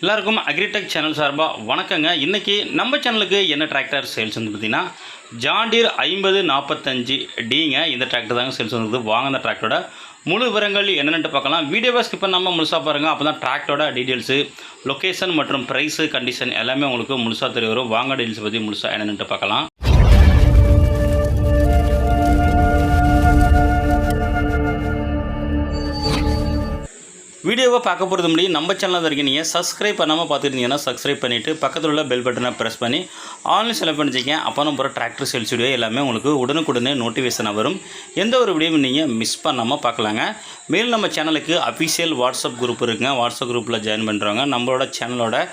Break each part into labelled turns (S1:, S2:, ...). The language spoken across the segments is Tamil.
S1: எல்லாருக்கும் அக்ரிடெக் சேனல் சார்பாக வணக்கங்க. இன்றைக்கி நம்ம சேனலுக்கு என்ன டிராக்டர் சேல்ஸ் வந்து பார்த்திங்கன்னா ஜான் டீர் 5045Dங்க. இந்த டிராக்டர் தாங்க சேல்ஸ் வந்துருக்குது. வாங்க அந்த டிராக்டரோட முழு விவரங்கள் என்னென்னு பார்க்கலாம். வீடியோவை ஸ்கிப் பண்ணாமல் முழுசாக பாருங்கள். அப்போ தான் டிராக்டரோட டீட்டெயில்ஸு, லொக்கேஷன் மற்றும் ப்ரைஸு, கண்டிஷன் எல்லாமே உங்களுக்கு முழுசாக தெரிய வரும். வாங்க டீட்டெயில்ஸ் பற்றி முழுசாக என்னென்னு பார்க்கலாம். வீடியோவை பார்க்க போகிறது முடியும். நம்ம சேனலில் வரைக்கும் நீங்கள் சப்ஸ்கிரைப் பண்ணாமல் பார்த்துருந்தீங்கன்னா சப்ஸ்கிரைப் பண்ணிவிட்டு பக்கத்தில் உள்ள பெல் பட்டனை ப்ரெஸ் பண்ணி ஆன்லைன் செலக்ட் பண்ணிச்சிங்க. அப்போ நம்ம போகிற டிராக்டர் சேல்ஸ் வீடியோ எல்லாமே உங்களுக்கு உடனுக்குடனே நோட்டிஃபிகேஷனாக வரும். எந்த ஒரு வீடியோவும் நீங்கள் மிஸ் பண்ணாமல் பார்க்கலாங்க. மேலும் நம்ம சேனலுக்கு அஃபிஷியல் வாட்ஸ்அப் குரூப் இருக்குங்க. வாட்ஸ்அப் குரூப்பில் ஜாயின் பண்ணுறவங்க நம்மளோட சேனலோட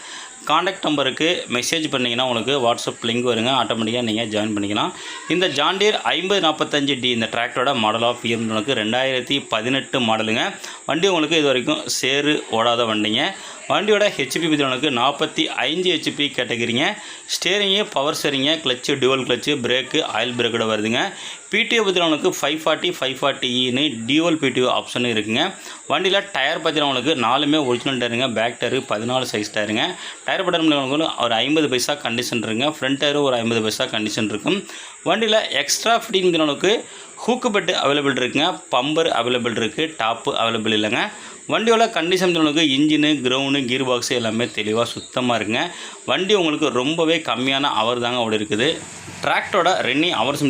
S1: காண்டாக்ட் நம்பருக்கு மெசேஜ் பண்ணிங்கன்னா உங்களுக்கு வாட்ஸ்அப் லிங்க் வருங்க. ஆட்டோமேட்டிக்காக நீங்கள் ஜாயின் பண்ணிக்கலாம். இந்த ஜான் டீர் 5045D இந்த டிராக்டரோட மாடல் ஆஃப் இயர் உங்களுக்கு 2018 மாடலுங்க. வண்டி உங்களுக்கு இது வரைக்கும் சேறு ஓடாத வண்டிங்க. வண்டியோட ஹெச்பி பற்றி 45 ஹெச்பி கேட்டகிரிங்க. ஸ்டேரிங்கு பவர் ஸ்டேரிங்க, clutch dual clutch, brake oil பிரேக்கோட வருதுங்க. பிடிஓ பற்றி 540 540E டியூவல் பிடிஓ ஆப்ஷன் இருக்குங்க. வண்டியில் டயர் பற்றி 4மே ஒரிஜினல் டயருங்க. பேக் டயரு 14 சைஸ் டயருங்க. டயர் பட்டன் ஒரு 50 பைசா கண்டிஷன் இருக்குங்க. ஃப்ரண்ட் டயரு ஒரு 50 பைசா கண்டிஷன் இருக்கும். வண்டியில் extra fitting hook bed available இருக்குங்க. பம்பர் அவைலபிள் இருக்குது. டாப்பு அவைலபிள் இல்லைங்க. வண்டியோட condition engine, ground, gear box எல்லாமே தெளிவாக சுத்தமாக இருக்குங்க. வண்டி உங்களுக்கு ரொம்பவே கம்மியான அவர் தாங்க ஓடி இருக்குது. டிராக்டரோட ரன்னிங் ஹவர்ஸ்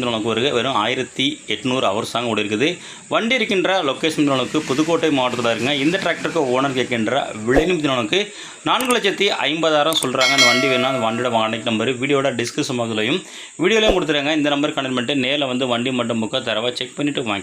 S1: வெறும் 1800 ஹவர்ஸ் தாங்க ஓடி இருக்குது. வண்டி இருக்கின்ற லொக்கேஷன் புதுக்கோட்டை மாவட்டத்தில் இருக்குங்க. இந்த டிராக்டருக்கு ஓனர் கேட்கின்ற விலையும் 4,50,000 சொல்கிறாங்க. அந்த வண்டி வேணும். அந்த வண்டியோட கான்டாக்ட் நம்பர் வீடியோட டிஸ்கிரிப்ஷன் பாக்ஸ்லையும் வீடியோலையும் கொடுத்துருங்க. இந்த நம்பர் கனெக்ட் பண்ணிட்டு நேரில் வந்து வண்டி மட்டும் புக்கை தரவா செக் பண்ணிவிட்டு வாங்கி